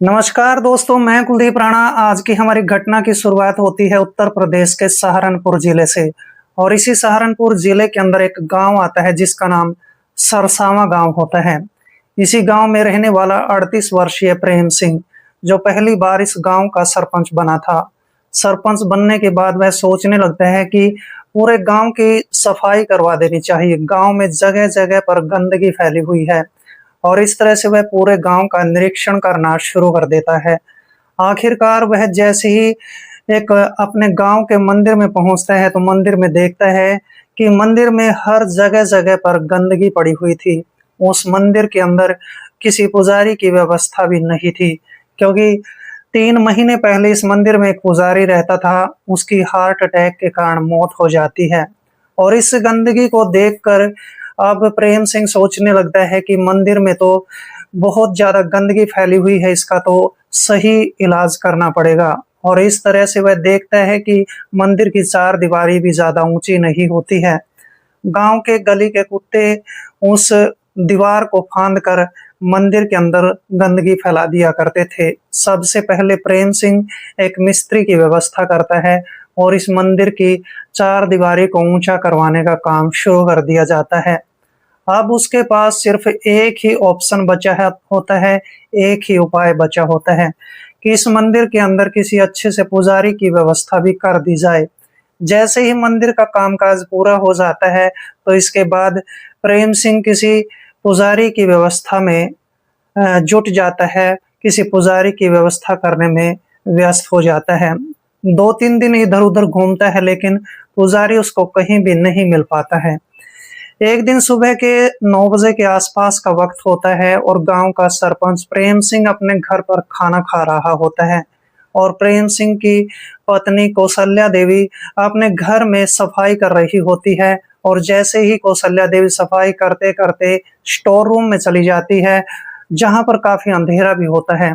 नमस्कार दोस्तों, मैं कुलदीप राणा। आज की हमारी घटना की शुरुआत होती है उत्तर प्रदेश के सहारनपुर जिले से। और इसी सहारनपुर जिले के अंदर एक गांव आता है जिसका नाम सरसावा गांव होता है। इसी गांव में रहने वाला 38 वर्षीय प्रेम सिंह, जो पहली बार इस गांव का सरपंच बना था। सरपंच बनने के बाद वह सोचने लगता है कि पूरे गांव की सफाई करवा देनी चाहिए। गांव में जगह जगह पर गंदगी फैली हुई है और इस तरह से वह पूरे गांव का निरीक्षण करना शुरू कर देता है। आखिरकार वह जैसे ही एक अपने गांव के मंदिर में पहुंचता है तो मंदिर में देखता है कि मंदिर में हर जगह जगह पर गंदगी पड़ी हुई थी। उस मंदिर के अंदर किसी पुजारी की व्यवस्था भी नहीं थी, क्योंकि 3 महीने पहले इस मंदिर में एक पुजारी रहता था, उसकी हार्ट अटैक के कारण मौत हो जाती है। और इस गंदगी को देखकर अब प्रेम सिंह सोचने लगता है कि मंदिर में तो बहुत ज्यादा गंदगी फैली हुई है, इसका तो सही इलाज करना पड़ेगा। और इस तरह से वह देखता है कि मंदिर की चार दीवारी भी ज्यादा ऊंची नहीं होती है। गांव के गली के कुत्ते उस दीवार को फांद कर मंदिर के अंदर गंदगी फैला दिया करते थे। सबसे पहले प्रेम सिंह एक मिस्त्री की व्यवस्था करता है और इस मंदिर की चार दीवारी को ऊंचा करवाने का काम शुरू कर दिया जाता है। अब उसके पास सिर्फ एक ही ऑप्शन बचा है होता है, एक ही उपाय बचा होता है कि इस मंदिर के अंदर किसी अच्छे से पुजारी की व्यवस्था भी कर दी जाए। जैसे ही मंदिर का कामकाज पूरा हो जाता है तो इसके बाद प्रेम सिंह किसी पुजारी की व्यवस्था में जुट जाता है, किसी पुजारी की व्यवस्था करने में व्यस्त हो जाता है। 2-3 दिन इधर उधर घूमता है लेकिन पुजारी उसको कहीं भी नहीं मिल पाता है। एक दिन सुबह के 9 बजे के आसपास का वक्त होता है और गांव का सरपंच प्रेम सिंह अपने घर पर खाना खा रहा होता है और प्रेम सिंह की पत्नी कौशल्या देवी अपने घर में सफाई कर रही होती है। और जैसे ही कौशल्या देवी सफाई करते करते स्टोर रूम में चली जाती है, जहां पर काफी अंधेरा भी होता है।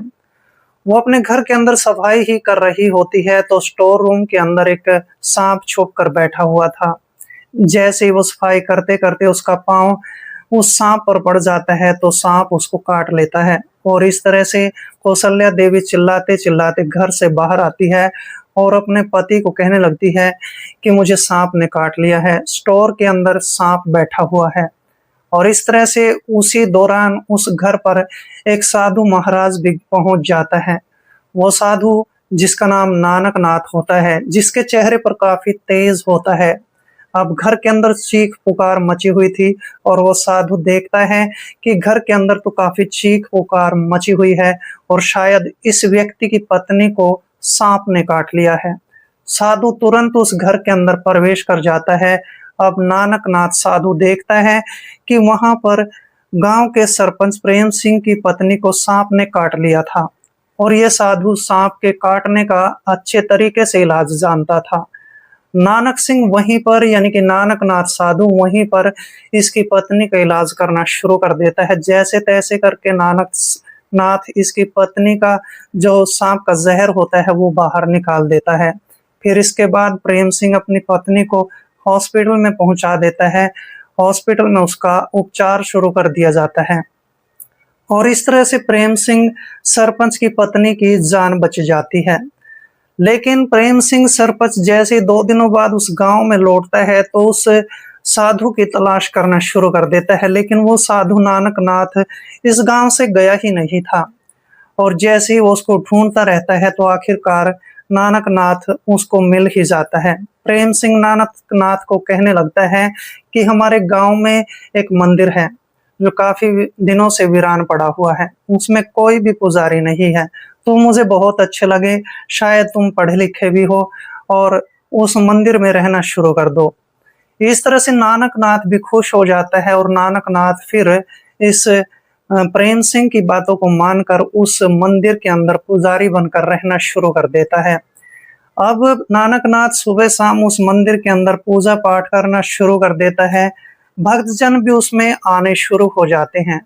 वो अपने घर के अंदर सफाई ही कर रही होती है तो स्टोर रूम के अंदर एक सांप छुप कर बैठा हुआ था। जैसे ही वो सफाई करते करते उसका पांव उस सांप पर पड़ जाता है तो सांप उसको काट लेता है। और इस तरह से कौशल्या देवी चिल्लाते चिल्लाते घर से बाहर आती है और अपने पति को कहने लगती है कि मुझे सांप ने काट लिया है, स्टोर के अंदर सांप बैठा हुआ है। और इस तरह से उसी दौरान उस घर पर एक साधु महाराज भी पहुंच जाता है। वो साधु, जिसका नाम नानक नाथ होता है, जिसके चेहरे पर काफी तेज होता है। अब घर के अंदर चीख पुकार मची हुई थी और वो साधु देखता है कि घर के अंदर तो काफी चीख पुकार मची हुई है और शायद इस व्यक्ति की पत्नी को सांप ने काट लिया है। साधु तुरंत उस घर के अंदर प्रवेश कर जाता है। अब नानक नाथ साधु देखता है कि वहां पर गांव के सरपंच प्रेम सिंह की पत्नी को सांप ने काट लिया था और यह साधु सांप के काटने का अच्छे तरीके से इलाज जानता था। नानक सिंह वहीं पर, यानी कि नानक नाथ साधु वहीं पर इसकी पत्नी का इलाज करना शुरू कर देता है। जैसे तैसे करके नानक नाथ इसकी पत्नी का जो सांप का जहर होता है वो बाहर निकाल देता है। फिर इसके बाद प्रेम सिंह अपनी पत्नी को हॉस्पिटल में पहुंचा देता है। हॉस्पिटल में उसका उपचार शुरू कर दिया जाता है और इस तरह से प्रेम सिंह सरपंच की पत्नी की जान बच जाती है। लेकिन प्रेम सिंह सरपंच जैसे 2 दिनों बाद उस गांव में लौटता है तो उस साधु की तलाश करना शुरू कर देता है, लेकिन वो साधु नानक नाथ इस गांव से गया ही नहीं था। और जैसे ही वो उसको ढूंढता रहता है तो आखिरकार नानक नाथ उसको मिल ही जाता है। प्रेम सिंह नानक नाथ को कहने लगता है कि हमारे गांव में एक मंदिर है जो काफी दिनों से वीरान पड़ा हुआ है, उसमें कोई भी पुजारी नहीं है। तुम मुझे बहुत अच्छे लगे, शायद तुम पढ़े लिखे भी हो और उस मंदिर में रहना शुरू कर दो। इस तरह से नानक नाथ भी खुश हो जाता है और नानक नाथ फिर इस प्रेम सिंह की बातों को मानकर उस मंदिर के अंदर पुजारी बनकर रहना शुरू कर देता है। अब नानक नाथ सुबह शाम उस मंदिर के अंदर पूजा पाठ करना शुरू कर देता है। भक्तजन भी उसमें आने शुरू हो जाते हैं।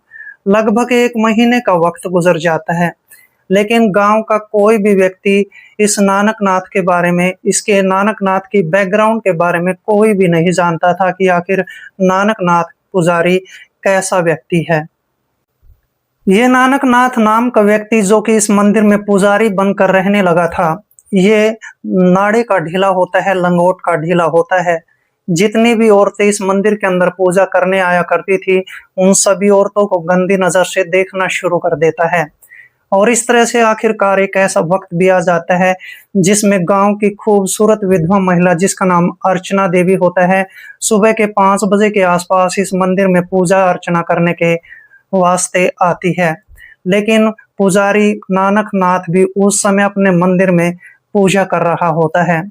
लगभग 1 महीने का वक्त गुजर जाता है, लेकिन गांव का कोई भी व्यक्ति इस नानक नाथ के बारे में, इसके नानक नाथ की बैकग्राउंड के बारे में कोई भी नहीं जानता था कि आखिर नानक नाथ पुजारी कैसा व्यक्ति है। ये नानक नाथ नाम का व्यक्ति जो कि इस मंदिर में पुजारी बनकर रहने लगा था, ये नाड़े का ढीला होता है, लंगोट का ढीला होता है। जितनी भी औरतें इस मंदिर के अंदर पूजा करने आया करती थी, उन सभी औरतों को गंदी नजर से देखना शुरू कर देता है। और इस तरह से आखिरकार एक ऐसा वक्त भी आ जाता है जिसमें गांव की खूबसूरत विधवा महिला जिसका नाम अर्चना देवी होता है, सुबह के 5 बजे के आसपास इस मंदिर में पूजा अर्चना करने के वास्ते आती है। लेकिन पुजारी नानक नाथ भी उस समय अपने मंदिर में पूजा कर रहा होता है।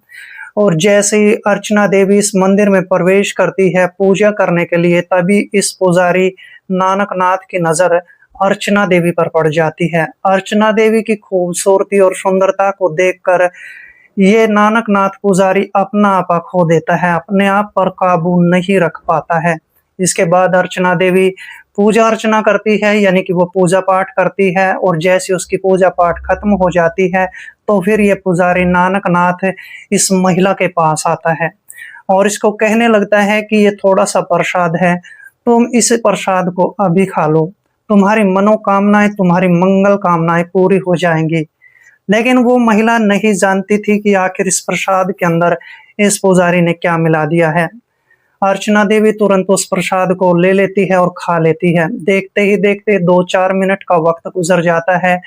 और जैसे ही अर्चना देवी इस मंदिर में प्रवेश करती है पूजा करने के लिए, तभी इस पुजारी नानक नाथ की नजर अर्चना देवी पर पड़ जाती है। अर्चना देवी की खूबसूरती और सुंदरता को देखकर ये नानक नाथ पुजारी अपना आपा खो देता है, अपने आप पर काबू नहीं रख पाता है। इसके बाद अर्चना देवी पूजा अर्चना करती है, यानी कि वो पूजा पाठ करती है, और जैसे उसकी पूजा पाठ खत्म हो जाती है तो फिर ये पुजारी नानक नाथ इस महिला के पास आता है और इसको कहने लगता है कि ये थोड़ा सा प्रसाद है, तुम इस प्रसाद को अभी खा लो, तुम्हारी मनोकामनाएं, तुम्हारी मंगल कामनाएं पूरी हो जाएंगी। लेकिन वो महिला नहीं जानती थी कि आखिर इस प्रसाद के अंदर इस पुजारी ने क्या मिला दिया है। अर्चना देवी तुरंत उस प्रसाद को ले लेती है और खा लेती है। देखते ही देखते 2-4 मिनट का वक्त गुजर जाता है।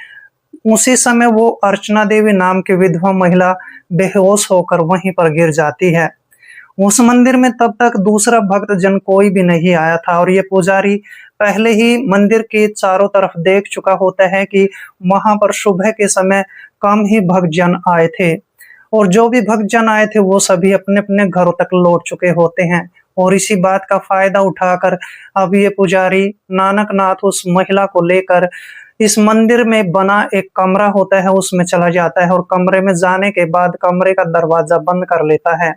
उसी समय वो अर्चना देवी नाम की विधवा महिला बेहोश होकर वहीं पर गिर जाती है। उस मंदिर में तब तक दूसरा भक्त जन कोई भी नहीं आया था और ये पुजारी पहले ही मंदिर के चारों तरफ देख चुका होता है कि वहां पर सुबह के समय कम ही भक्त जन आए थे, और जो भी भक्त जन आए थे वो सभी अपने अपने घरों तक लौट चुके होते हैं। और इसी बात का फायदा उठाकर अब ये पुजारी नानक नाथ उस महिला को लेकर इस मंदिर में बना एक कमरा होता है उसमें चला जाता है, और कमरे में जाने के बाद कमरे का दरवाजा बंद कर लेता है।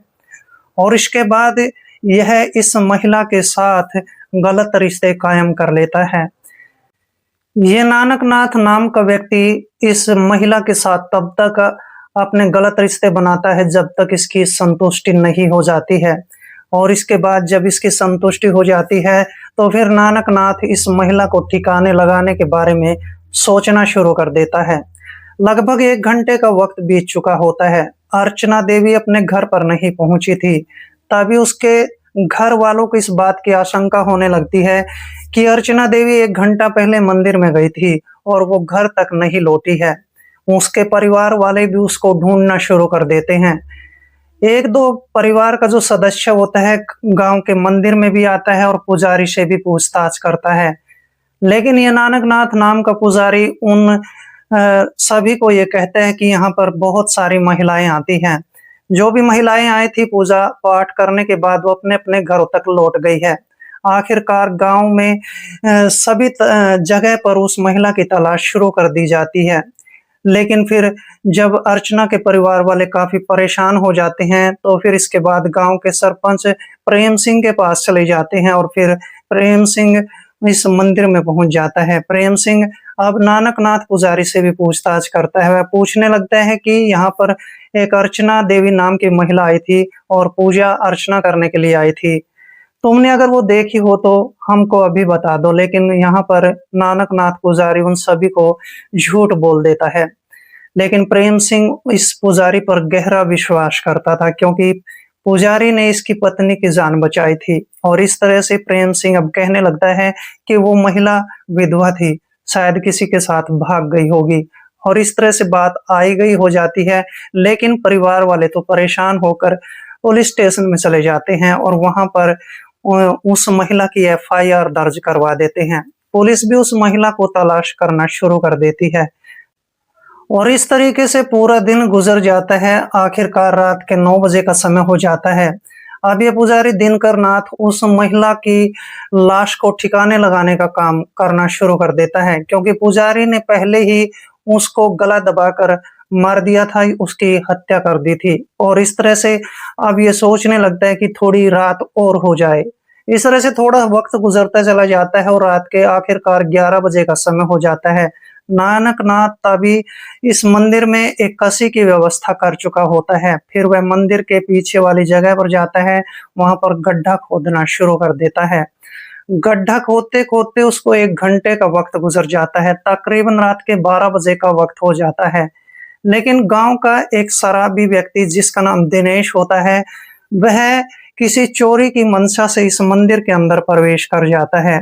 और इसके बाद यह इस महिला के साथ गलत रिश्ते कायम कर लेता है। ये नानक नाथ नाम का व्यक्ति इस महिला के साथ तब तक अपने गलत रिश्ते बनाता है जब तक इसकी संतुष्टि नहीं हो जाती है, और इसके बाद जब इसकी संतुष्टि हो जाती है तो फिर नानक नाथ इस महिला को ठिकाने लगाने के बारे में सोचना शुरू कर देता है। लगभग 1 घंटे का वक्त बीत चुका होता है। अर्चना देवी अपने घर पर नहीं पहुंची थी। तभी उसके घर वालों को इस बात की आशंका होने लगती है कि अर्चना देवी 1 घंटा पहले मंदिर में गई थी और वो घर तक नहीं लौटी है। उसके परिवार वाले भी उसको ढूंढना शुरू कर देते हैं। 1-2 परिवार का जो सदस्य होता है गांव के मंदिर में भी आता है और पुजारी से भी पूछताछ करता है। लेकिन ये नानक नाथ नाम का पुजारी उन सभी को ये कहते हैं कि यहाँ पर बहुत सारी महिलाएं आती हैं। जो भी महिलाएं आई थी पूजा पाठ करने के बाद वो अपने अपने घरों तक लौट गई है। आखिरकार गांव में सभी जगह पर उस महिला की तलाश शुरू कर दी जाती है। लेकिन फिर जब अर्चना के परिवार वाले काफी परेशान हो जाते हैं तो फिर इसके बाद गांव के सरपंच प्रेम सिंह के पास चले जाते हैं, और फिर प्रेम सिंह इस मंदिर में पहुंच जाता है। प्रेम सिंह अब नानक नाथ पुजारी से भी पूछताछ करता है। वह पूछने लगता है कि यहाँ पर एक अर्चना देवी नाम की महिला आई थी और पूजा अर्चना करने के लिए आई थी, तुमने अगर वो देखी हो तो हमको अभी बता दो। लेकिन यहाँ पर नानक नाथ पुजारी उन सभी को झूठ बोल देता है। लेकिन प्रेम सिंह इस पुजारी पर गहरा विश्वास करता था क्योंकि पुजारी ने इसकी पत्नी की जान बचाई थी, और इस तरह से प्रेम सिंह अब कहने लगता है कि वो महिला विधवा थी, शायद किसी के साथ भाग गई होगी, और इस तरह से बात आई गई हो जाती है। लेकिन परिवार वाले तो परेशान होकर पुलिस स्टेशन में चले जाते हैं और वहां पर उस महिला की एफआईआर दर्ज करवा देते हैं। पुलिस भी उस महिला को तलाश करना शुरू कर देती है, और इस तरीके से पूरा दिन गुजर जाता है। आखिरकार रात के 9 बजे का समय हो जाता है। अब ये पुजारी दिनकर नाथ उस महिला की लाश को ठिकाने लगाने का काम करना शुरू कर देता है, क्योंकि पुजारी ने पहले ही उसको गला दबाकर मार दिया था, उसकी हत्या कर दी थी। और इस तरह से अब ये सोचने लगता है कि थोड़ी रात और हो जाए। इस तरह से थोड़ा वक्त गुजरता चला जाता है और रात के आखिरकार 11 बजे का समय हो जाता है। नानक नाथ तभी इस मंदिर में एक कसी की व्यवस्था कर चुका होता है। फिर वह मंदिर के पीछे वाली जगह पर जाता है, वहां पर गड्ढा खोदना शुरू कर देता है। गड्ढा खोदते खोदते उसको 1 घंटे का वक्त गुजर जाता है, तकरीबन रात के 12 बजे का वक्त हो जाता है। लेकिन गांव का एक शराबी व्यक्ति जिसका नाम दिनेश होता है, वह किसी चोरी की मंशा से इस मंदिर के अंदर प्रवेश कर जाता है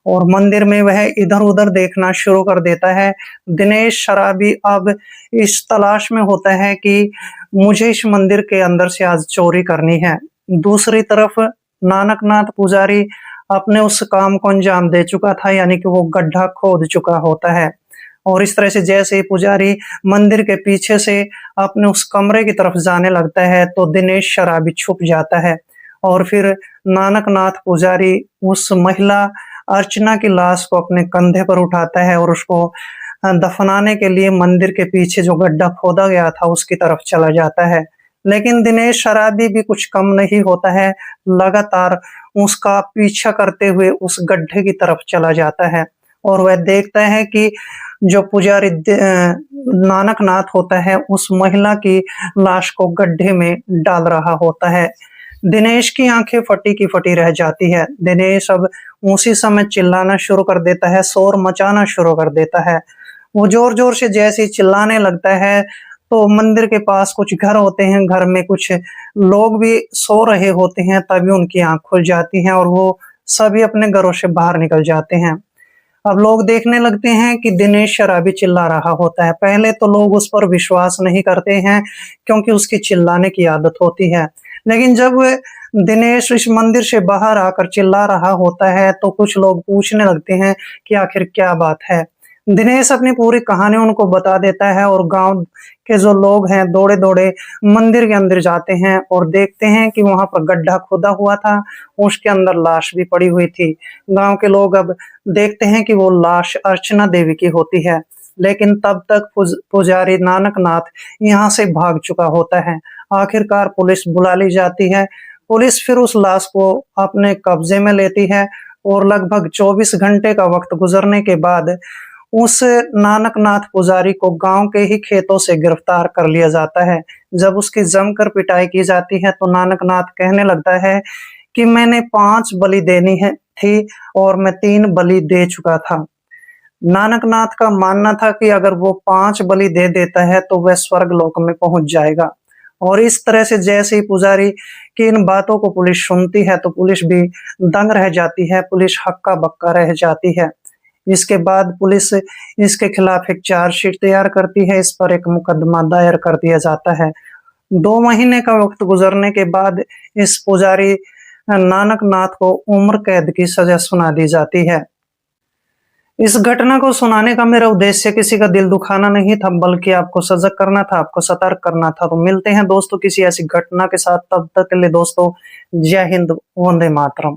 और मंदिर में वह इधर-उधर देखना शुरू कर देता है। दिनेश शराबी अब इस तलाश में होता है कि मुझे इस मंदिर के अंदर से आज चोरी करनी है। दूसरी तरफ नानकनाथ पुजारी अपने उस काम को अंजाम दे चुका था, यानी कि वो गड्ढा खोद चुका होता है। और इस तरह से जैसे ही पुजारी मंदिर के पीछे से अपने उस कमरे की तरफ जाने लगता है, तो दिनेश शराबी छुप जाता है और फिर नानकनाथ पुजारी उस महिला अर्चना की लाश को अपने कंधे पर उठाता है और उसको दफनाने के लिए मंदिर के पीछे जो गड्ढा खोदा गया था उसकी तरफ चला जाता है। लेकिन दिनेश शराबी भी कुछ कम नहीं होता है, लगातार उसका पीछा करते हुए उस गड्ढे की तरफ चला जाता है और वह देखता है कि जो पुजारी नानकनाथ होता है उस महिला की लाश को गड्ढे में डाल रहा होता है। दिनेश की आंखें फटी की फटी रह जाती है। दिनेश अब उसी समय चिल्लाना शुरू कर देता है, शोर मचाना शुरू कर देता है। वो जोर-जोर से जैसे ही चिल्लाने लगता है, तो मंदिर के पास कुछ घर होते हैं, घर में कुछ लोग भी सो रहे होते हैं, तभी उनकी आँख खुल जाती है और वो सभी अपने घरों से बाहर निकल जाते हैं। अब लोग देखने लगते हैं कि दिनेश शराबी चिल्ला रहा होता है। पहले तो लोग उस पर विश्वास नहीं करते हैं, क्योंकि उसकी चिल्लाने की आदत होती है। लेकिन जब दिनेश इस मंदिर से बाहर आकर चिल्ला रहा होता है, तो कुछ लोग पूछने लगते हैं कि आखिर क्या बात है। दिनेश अपनी पूरी कहानी उनको बता देता है और गांव के जो लोग हैं दौड़े-दौड़े मंदिर के अंदर जाते हैं और देखते हैं कि वहां पर गड्ढा खोदा हुआ था, उसके अंदर लाश भी पड़ी हुई थी। गांव के लोग अब देखते हैं कि वो लाश अर्चना देवी की होती है, लेकिन तब तक पुजारी नानकनाथ यहाँ से भाग चुका होता है। आखिरकार पुलिस बुला ली जाती है। पुलिस फिर उस लाश को अपने कब्जे में लेती है और लगभग 24 घंटे का वक्त गुजरने के बाद उस नानकनाथ पुजारी को गांव के ही खेतों से गिरफ्तार कर लिया जाता है। जब उसकी जमकर पिटाई की जाती है, तो नानकनाथ कहने लगता है कि मैंने 5 बलि देनी है थी और मैं 3 बलि दे चुका था। नानकनाथ का मानना था कि अगर वो 5 बलि दे देता है तो वह स्वर्ग लोक में पहुंच जाएगा। और इस तरह से जैसे ही पुजारी की इन बातों को पुलिस सुनती है, तो पुलिस भी दंग रह जाती है, पुलिस हक्का बक्का रह जाती है। इसके बाद पुलिस इसके खिलाफ एक चार्जशीट तैयार करती है, इस पर एक मुकदमा दायर कर दिया जाता है। 2 महीने का वक्त गुजरने के बाद इस पुजारी नानकनाथ को उम्र कैद की सजा सुना दी जाती है। इस घटना को सुनाने का मेरा उद्देश्य किसी का दिल दुखाना नहीं था, बल्कि आपको सजग करना था, आपको सतर्क करना था। तो मिलते हैं दोस्तों किसी ऐसी घटना के साथ, तब तक के लिए दोस्तों जय हिंद, वंदे मातरम।